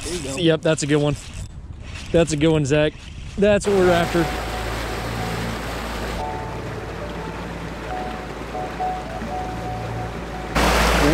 There you go. Yep, that's a good one. That's a good one, Zach. That's what we're after.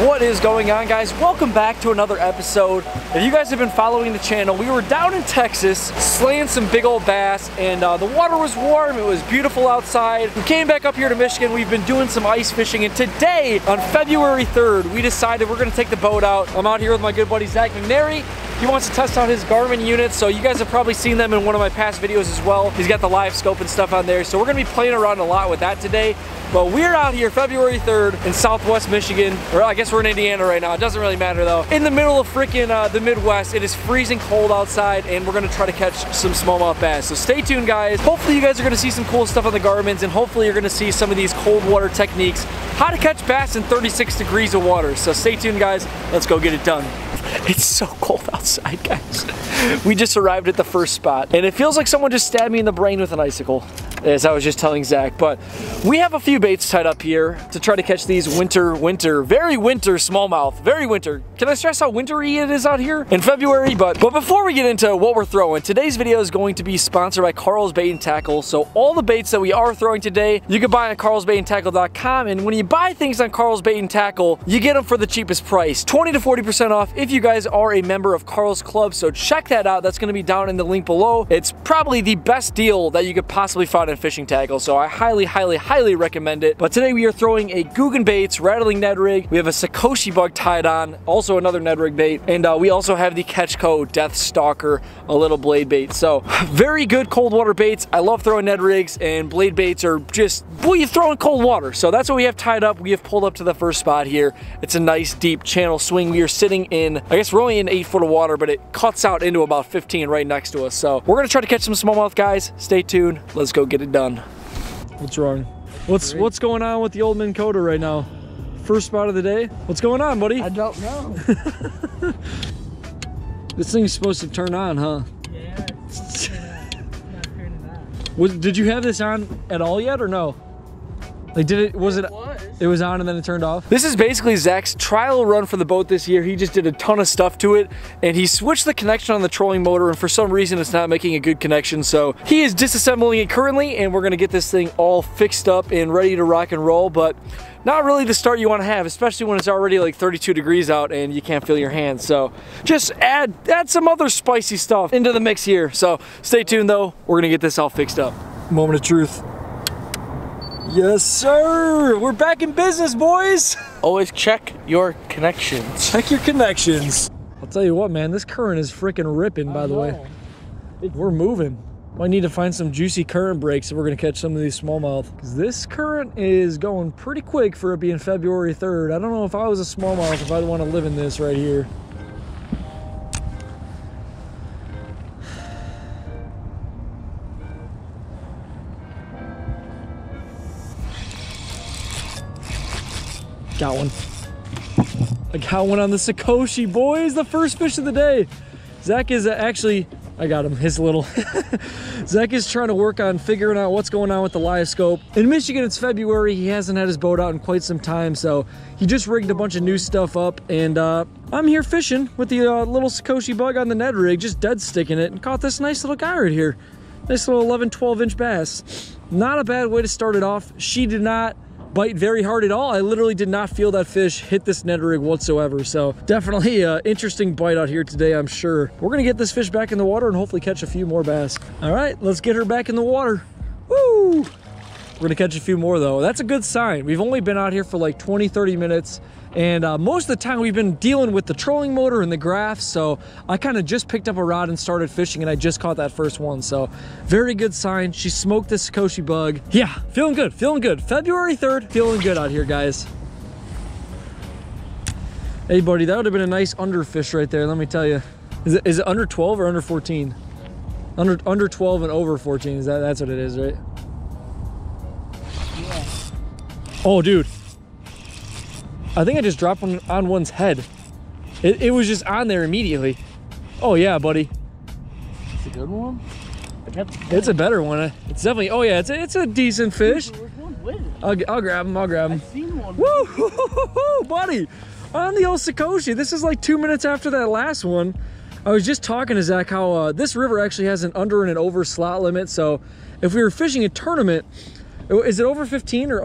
What is going on, guys? Welcome back to another episode. If you guys have been following the channel, we were down in Texas slaying some big old bass, and the water was warm. It was beautiful outside. We came back up here to Michigan. We've been doing some ice fishing, and today, on February 3rd, we decided we're gonna take the boat out. I'm out here with my good buddy Zach McNary. He wants to test out his Garmin units, so you guys have probably seen them in one of my past videos as well. He's got the live scope and stuff on there, so we're gonna be playing around a lot with that today. But we're out here February 3rd in Southwest Michigan, or I guess we're in Indiana right now. It doesn't really matter though. In the middle of freaking the Midwest. It is freezing cold outside, and we're gonna try to catch some smallmouth bass. So stay tuned, guys. Hopefully you guys are gonna see some cool stuff on the Garmins, and hopefully you're gonna see some of these cold water techniques, how to catch bass in 36 degrees of water. So stay tuned, guys. Let's go get it done. It's so cold outside, guys. We just arrived at the first spot, and it feels like someone just stabbed me in the brain with an icicle, as I was just telling Zach. But we have a few baits tied up here to try to catch these very winter smallmouth. Very winter. Can I stress how wintry it is out here in February? But before we get into what we're throwing, today's video is going to be sponsored by Karl's Bait and Tackle. So all the baits that we are throwing today, you can buy on karlsbaitandtackle.com. And when you buy things on Karl's Bait and Tackle, you get them for the cheapest price, 20 to 40% off if you guys are a member of Karl's Club. So check that out. That's going to be down in the link below. It's probably the best deal that you could possibly find in fishing tackle, so I highly recommend it. But today we are throwing a Googan Baits rattling Ned rig. We have a Sakoshi bug tied on, also another Ned rig bait, and we also have the Catchco Death Stalker, a little blade bait. So very good cold water baits. I love throwing Ned rigs, and blade baits are just, well, you throw in cold water. So that's what we have tied up. We have pulled up to the first spot here. It's a nice deep channel swing. We are sitting in, I guess we're only in 8 foot of water, but it cuts out into about 15 right next to us. So we're gonna try to catch some smallmouth, guys. Stay tuned. Let's go get it done. What's wrong? What's going on with the old Minn Kota right now? First spot of the day. What's going on, buddy? I don't know. This thing's supposed to turn on, huh? Yeah, it's not turning on. Did you have this on at all yet, or no? Like, it was on and then it turned off? This is basically Zach's trial run for the boat this year. He just did a ton of stuff to it, and he switched the connection on the trolling motor, and for some reason it's not making a good connection. So he is disassembling it currently, and we're gonna get this thing all fixed up and ready to rock and roll. But not really the start you want to have, especially when it's already like 32 degrees out and you can't feel your hands. So just add some other spicy stuff into the mix here. So stay tuned though, we're gonna get this all fixed up. Moment of truth. Yes, sir. We're back in business, boys. Always check your connections. Check your connections. I'll tell you what, man, this current is freaking ripping, by the way. We're moving. Might need to find some juicy current breaks if we're gonna catch some of these smallmouth. Because this current is going pretty quick for it being February 3rd. I don't know if I was a smallmouth if I'd want to live in this right here. Got one. I got one on the Sakoshi, boys. The first fish of the day. Zach is actually, I got him, his little. Zach is trying to work on figuring out what's going on with the live scope. In Michigan, it's February. He hasn't had his boat out in quite some time, so he just rigged a bunch of new stuff up, and I'm here fishing with the little Sakoshi bug on the Ned rig, just dead sticking it, and caught this nice little guy right here. Nice little 11, 12-inch bass. Not a bad way to start it off. She did not bite very hard at all. I literally did not feel that fish hit this Ned rig whatsoever. So definitely an interesting bite out here today, I'm sure. We're gonna get this fish back in the water and hopefully catch a few more bass. All right, let's get her back in the water. Woo! We're gonna catch a few more though. That's a good sign. We've only been out here for like 20, 30 minutes. And most of the time we've been dealing with the trolling motor and the graphs, so I kind of just picked up a rod and started fishing, and I just caught that first one. So very good sign. She smoked this Sakoshi bug. Yeah, feeling good, feeling good. February 3rd, feeling good out here, guys. Hey buddy, that would have been a nice underfish right there, let me tell you. Is it under 12 or under 14? Under 12 and over 14, that's what it is, right? Yeah. Oh dude, I think I just dropped one on one's head. It was just on there immediately. Oh yeah, buddy. It's a good one. It's a better one. It's definitely. Oh yeah, it's a decent fish. I'll grab him. I'll grab him. I've seen one. Woo, buddy! On the old Sakoshi. This is like 2 minutes after that last one. I was just talking to Zach how this river actually has an under and an over slot limit. So if we were fishing a tournament, is it over 15 or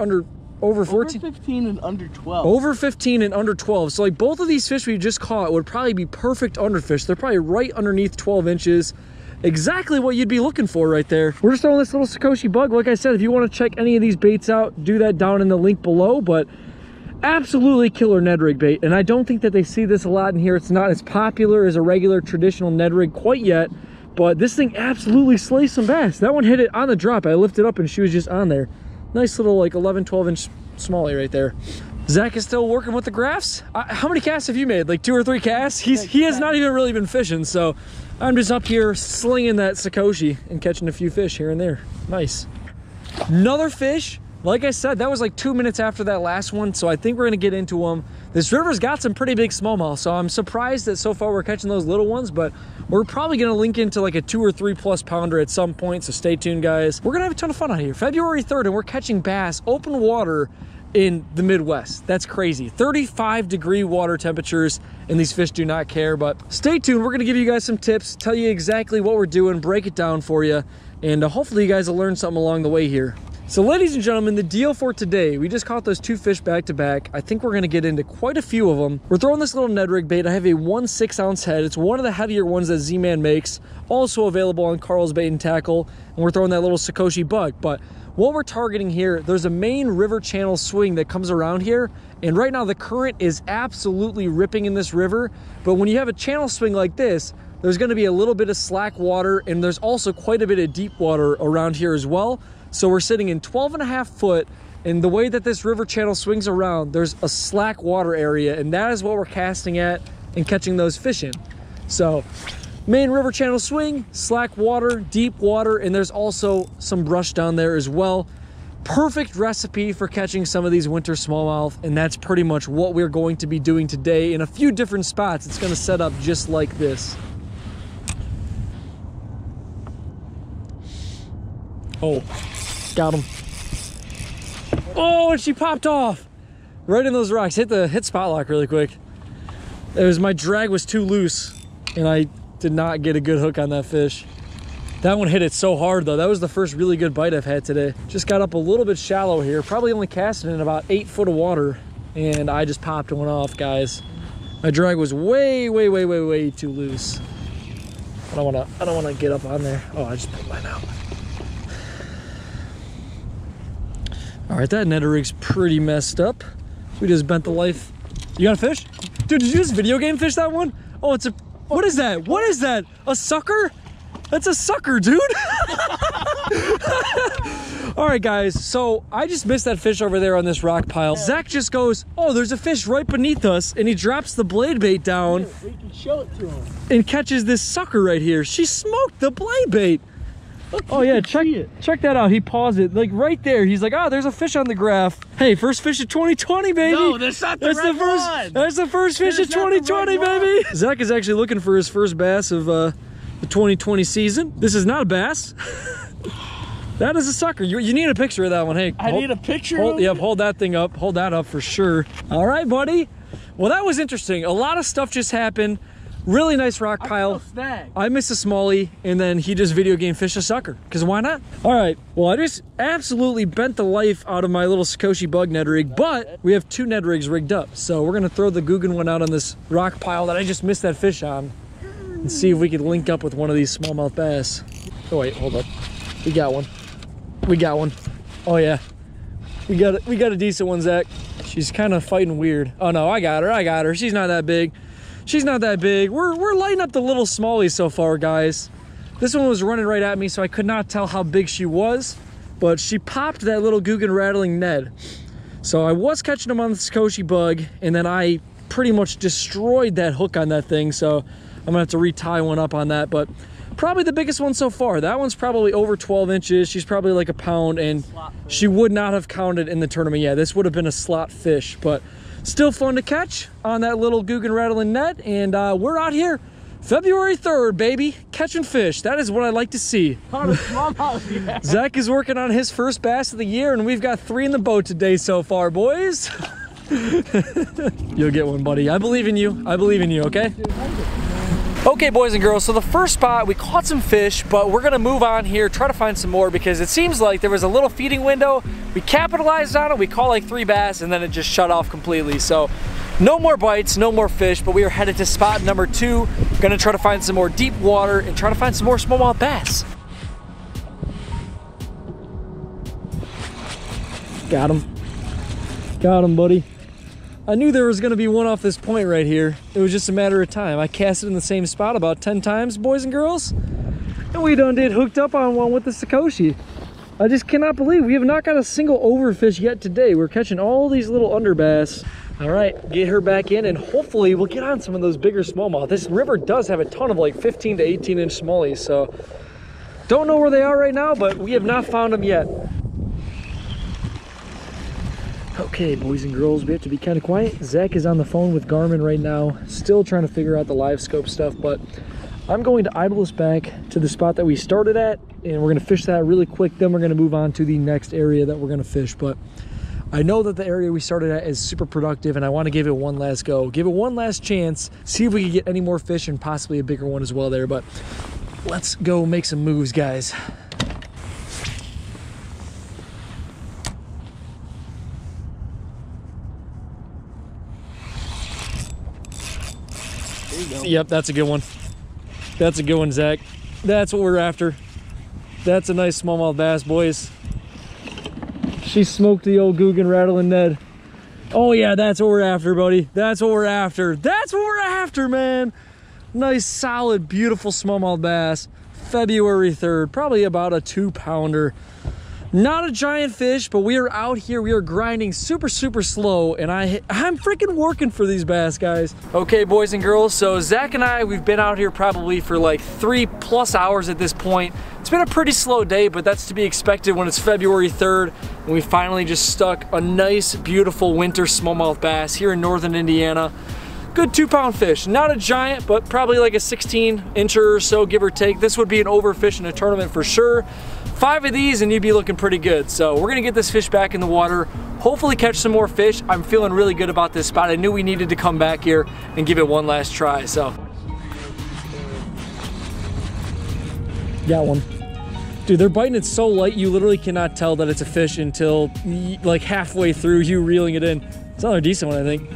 over 14? Over 15 and under 12. Over 15 and under 12. So like both of these fish we just caught would probably be perfect underfish. They're probably right underneath 12 inches. Exactly what you'd be looking for right there. We're just throwing this little Sakoshi bug. Like I said, if you want to check any of these baits out, do that down in the link below. But absolutely killer Ned rig bait. And I don't think that they see this a lot in here. It's not as popular as a regular traditional Ned rig quite yet. But this thing absolutely slays some bass. That one hit it on the drop. I lifted up and she was just on there. Nice little like 11, 12 inch smallie right there. Zach is still working with the graphs. How many casts have you made? Like 2 or 3 casts? He has not even really been fishing, so I'm just up here slinging that Sakoshi and catching a few fish here and there. Nice. Another fish. Like I said, that was like 2 minutes after that last one, so I think we're gonna get into them. This river's got some pretty big smallmouth, so I'm surprised that so far we're catching those little ones, but we're probably gonna link into like a 2 or 3 plus pounder at some point, so stay tuned, guys. We're gonna have a ton of fun out here. February 3rd, and we're catching bass, open water, in the Midwest. That's crazy. 35-degree water temperatures, and these fish do not care. But stay tuned. We're gonna give you guys some tips, tell you exactly what we're doing, break it down for you, and hopefully you guys will learn something along the way here. So ladies and gentlemen, the deal for today, we just caught those 2 fish back to back. I think we're gonna get into quite a few of them. We're throwing this little Ned rig bait. I have a 1 6-ounce head. It's one of the heavier ones that Z-Man makes, also available on Karl's Bait and Tackle, and we're throwing that little Sakoshi bug. But what we're targeting here, there's a main river channel swing that comes around here, and right now the current is absolutely ripping in this river. But when you have a channel swing like this, there's gonna be a little bit of slack water, and there's also quite a bit of deep water around here as well. So we're sitting in 12.5 foot, and the way that this river channel swings around, there's a slack water area, and that is what we're casting at and catching those fish in. So main river channel swing, slack water, deep water, and there's also some brush down there as well. Perfect recipe for catching some of these winter smallmouth, and that's pretty much what we're going to be doing today in a few different spots. It's gonna set up just like this. Oh, got him. Oh, and she popped off right in those rocks. Hit spot lock really quick. My drag was too loose, and I did not get a good hook on that fish. That one hit it so hard though. That was the first really good bite I've had today. Just got up a little bit shallow here, probably only casting in about 8 foot of water, and I just popped one off, guys. My drag was way too loose. I don't wanna get up on there. Oh, I just pulled mine out. All right, that netter rig's pretty messed up. We just bent the life. You got a fish? Dude, did you just video game fish that one? Oh, it's a, what is that? What is that? A sucker? That's a sucker, dude. All right, guys, so I just missed that fish over there on this rock pile. Zach just goes, oh, there's a fish right beneath us, and he drops the blade bait down. We can show it to him. And catches this sucker right here. She smoked the blade bait. Oh yeah, check that out. He paused it like right there. He's like, oh, there's a fish on the graph. Hey, first fish of 2020, baby. No, that's not the right one. That's the first fish of 2020, baby. Zach is actually looking for his first bass of the 2020 season. This is not a bass. That is a sucker. You need a picture of that one. Hey, I need a picture. Yep, hold that thing up. Hold that up for sure. All right, buddy. Well, that was interesting. A lot of stuff just happened. Really nice rock pile. I missed a smallie, and then he just video game fished a sucker, because why not? All right, well, I just absolutely bent the life out of my little Sakoshi bug Ned rig, but we have 2 Ned rigs rigged up. So we're gonna throw the Guggen one out on this rock pile that I just missed that fish on, and see if we can link up with one of these smallmouth bass. Oh wait, hold up. We got one. We got one. Oh yeah. We got a decent one, Zach. She's kind of fighting weird. Oh no, I got her. She's not that big. She's not that big. We're lighting up the little smallies so far, guys. This one was running right at me, so I could not tell how big she was, but she popped that little Guggen rattling Ned. So I was catching them on the Sakoshi bug, and then I pretty much destroyed that hook on that thing, so I'm gonna have to retie one up on that, but probably the biggest one so far. That one's probably over 12 inches. She's probably like a pound, and she would not have counted in the tournament. Yeah, this would have been a slot fish, but still fun to catch on that little Guggen rattling net, and we're out here February 3rd, baby, catching fish. That is what I like to see. Yeah. Zach is working on his first bass of the year, and we've got 3 in the boat today so far, boys. You'll get one, buddy. I believe in you. I believe in you, okay? Okay, boys and girls, so the first spot, we caught some fish, but we're gonna move on here, try to find some more, because it seems like there was a little feeding window. We capitalized on it, we caught like 3 bass, and then it just shut off completely. So no more bites, no more fish, but we are headed to spot number 2. Gonna try to find some more deep water and try to find some more smallmouth bass. Got him. Got him, buddy. I knew there was gonna be one off this point right here. It was just a matter of time. I cast it in the same spot about 10 times, boys and girls. And we done did hooked up on one with the Sakoshi. I just cannot believe we have not got a single overfish yet today. We're catching all these little underbass. All right, get her back in and hopefully we'll get on some of those bigger smallmouth. This river does have a ton of like 15 to 18 inch smallies, so don't know where they are right now, but we have not found them yet. Okay, boys and girls, we have to be kind of quiet. Zach is on the phone with Garmin right now, still trying to figure out the live scope stuff, but I'm going to idle us back to the spot that we started at, and we're gonna fish that really quick, then we're gonna move on to the next area that we're gonna fish. But I know that the area we started at is super productive, and I wanna give it one last go, give it one last chance, see if we can get any more fish and possibly a bigger one as well there. But let's go make some moves, guys. Yep, that's a good one. That's a good one, Zach. That's what we're after. That's a nice smallmouth bass, boys. She smoked the old Guggen rattling Ned. Oh yeah, that's what we're after, buddy. That's what we're after. That's what we're after, man. Nice, solid, beautiful smallmouth bass. February 3rd, probably about a 2-pounder. Not a giant fish, but we are out here, we are grinding super slow, and I'm freaking working for these bass, guys. Okay, boys and girls, so Zach and I, we've been out here probably for like 3+ hours at this point. It's been a pretty slow day, but that's to be expected when it's February 3rd, and we finally just stuck a nice, beautiful winter smallmouth bass here in northern Indiana. Good 2-pound fish, not a giant, but probably like a 16-incher or so, give or take. This would be an overfish in a tournament for sure. 5 of these and you'd be looking pretty good. So we're gonna get this fish back in the water, hopefully catch some more fish. I'm feeling really good about this spot. I knew we needed to come back here and give it one last try, so. Got one. Dude, they're biting it so light, you literally cannot tell that it's a fish until like halfway through you reeling it in. It's another decent one, I think.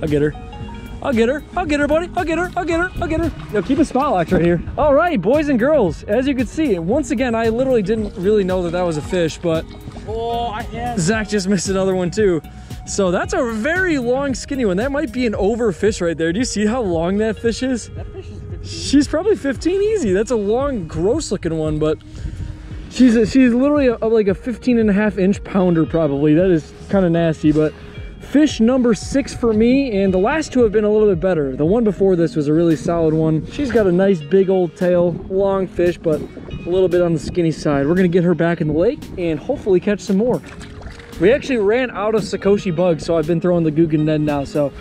I'll get her. I'll get her, buddy. I'll get her. Yo, keep a spot locked right here. All right, boys and girls, as you can see, once again, I literally didn't really know that that was a fish, but Zach just missed another one too. So that's a very long, skinny one. That might be an overfish right there. Do you see how long that fish is? That fish is 15. She's probably 15 easy. That's a long, gross looking one, but she's literally like a 15.5-inch pounder probably. That is kind of nasty, but fish number 6 for me, and the last 2 have been a little bit better. The one before this was a really solid one. She's got a nice big old tail, long fish, but a little bit on the skinny side. We're gonna get her back in the lake and hopefully catch some more. We actually ran out of Sakoshi bugs, so I've been throwing the Guggen Ned now. So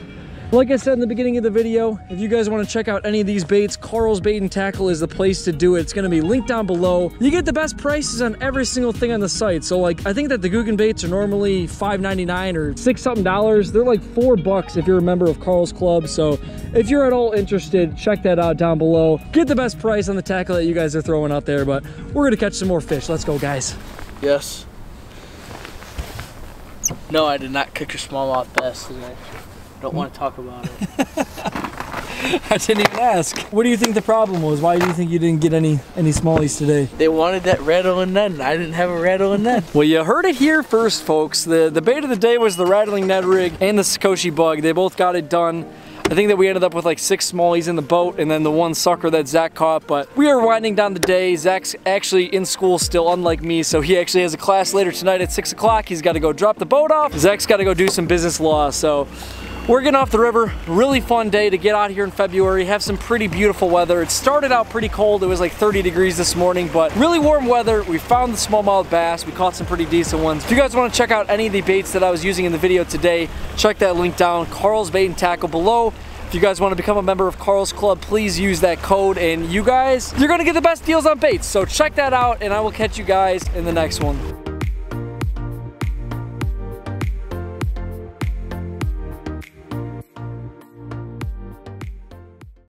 like I said in the beginning of the video, if you guys want to check out any of these baits, Karl's Bait and Tackle is the place to do it. It's going to be linked down below. You get the best prices on every single thing on the site. So like, I think that the Guggen baits are normally $5.99 or $6 something. They're like $4 if you're a member of Karl's Club. So if you're at all interested, check that out down below. Get the best price on the tackle that you guys are throwing out there, but we're going to catch some more fish. Let's go, guys. Yes. No, I did not catch a smallmouth bass today. Don't want to talk about it. I didn't even ask. What do you think the problem was? Why do you think you didn't get any smallies today? They wanted that rattling Ned, and I didn't have a rattling Ned. Well, you heard it here first, folks. The bait of the day was the rattling Ned rig and the Sakoshi bug. They both got it done. I think that we ended up with like 6 smallies in the boat and then the one sucker that Zach caught, but we are winding down the day. Zach's actually in school still, unlike me, so he actually has a class later tonight at 6 o'clock. He's got to go drop the boat off. Zach's got to go do some business law, so we're getting off the river. Really fun day to get out here in February, have some pretty beautiful weather. It started out pretty cold. It was like 30 degrees this morning, but really warm weather. We found the smallmouth bass. We caught some pretty decent ones. If you guys want to check out any of the baits that I was using in the video today, check that link down, Karl's Bait and Tackle below. If you guys want to become a member of Karl's Club, please use that code, and you guys, you're going to get the best deals on baits. So check that out, and I will catch you guys in the next one.